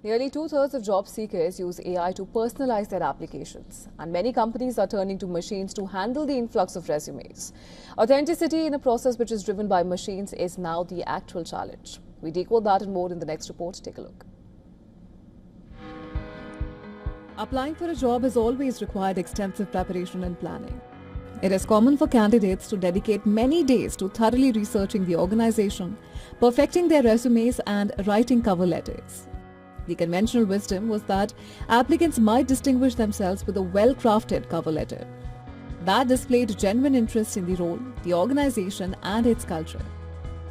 Nearly two-thirds of job seekers use AI to personalize their applications, and many companies are turning to machines to handle the influx of resumes. Authenticity in a process which is driven by machines is now the actual challenge. We decode that and more in the next report. Take a look. Applying for a job has always required extensive preparation and planning. It is common for candidates to dedicate many days to thoroughly researching the organization, perfecting their resumes, and writing cover letters. The conventional wisdom was that applicants might distinguish themselves with a well-crafted cover letter that displayed genuine interest in the role, the organization, and its culture.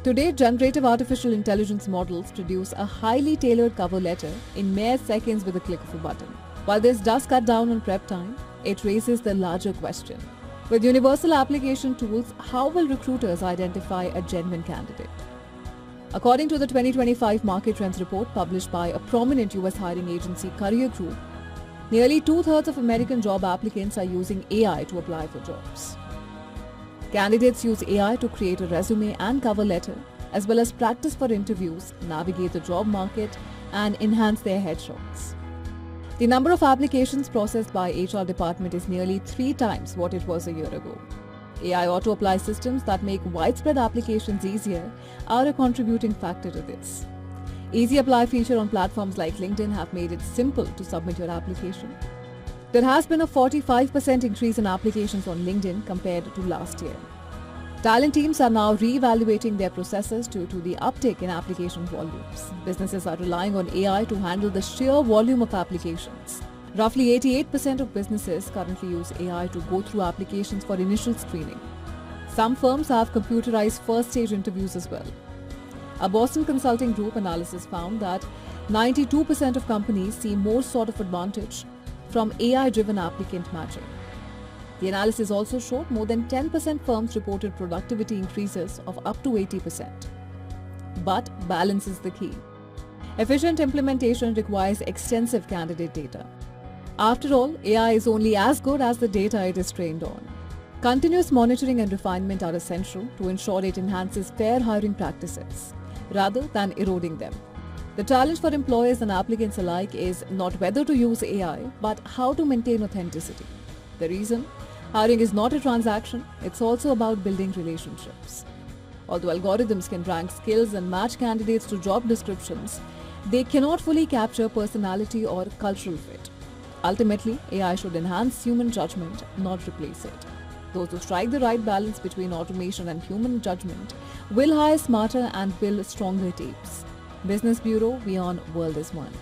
Today, generative artificial intelligence models produce a highly tailored cover letter in mere seconds with a click of a button. While this does cut down on prep time, it raises the larger question. With universal application tools, how will recruiters identify a genuine candidate? According to the 2025 Market Trends report published by a prominent US hiring agency, Career Group, nearly two-thirds of American job applicants are using AI to apply for jobs. Candidates use AI to create a resume and cover letter, as well as practice for interviews, navigate the job market, and enhance their headshots. The number of applications processed by HR department is nearly 3 times what it was a year ago. AI auto-apply systems that make widespread applications easier are a contributing factor to this. Easy Apply feature on platforms like LinkedIn have made it simple to submit your application. There has been a 45% increase in applications on LinkedIn compared to last year. Talent teams are now re-evaluating their processes due to the uptick in application volumes. Businesses are relying on AI to handle the sheer volume of applications. Roughly 88% of businesses currently use AI to go through applications for initial screening. Some firms have computerized first-stage interviews as well. A Boston Consulting Group analysis found that 92% of companies see more sort of advantage from AI-driven applicant matching. The analysis also showed more than 10% firms reported productivity increases of up to 80%. But balance is the key. Efficient implementation requires extensive candidate data. After all, AI is only as good as the data it is trained on. Continuous monitoring and refinement are essential to ensure it enhances fair hiring practices, rather than eroding them. The challenge for employers and applicants alike is not whether to use AI, but how to maintain authenticity. The reason? Hiring is not a transaction, it's also about building relationships. Although algorithms can rank skills and match candidates to job descriptions, they cannot fully capture personality or cultural fit. Ultimately, AI should enhance human judgment, not replace it. Those who strike the right balance between automation and human judgment will hire smarter and build stronger teams. Business Bureau, WION, World is One.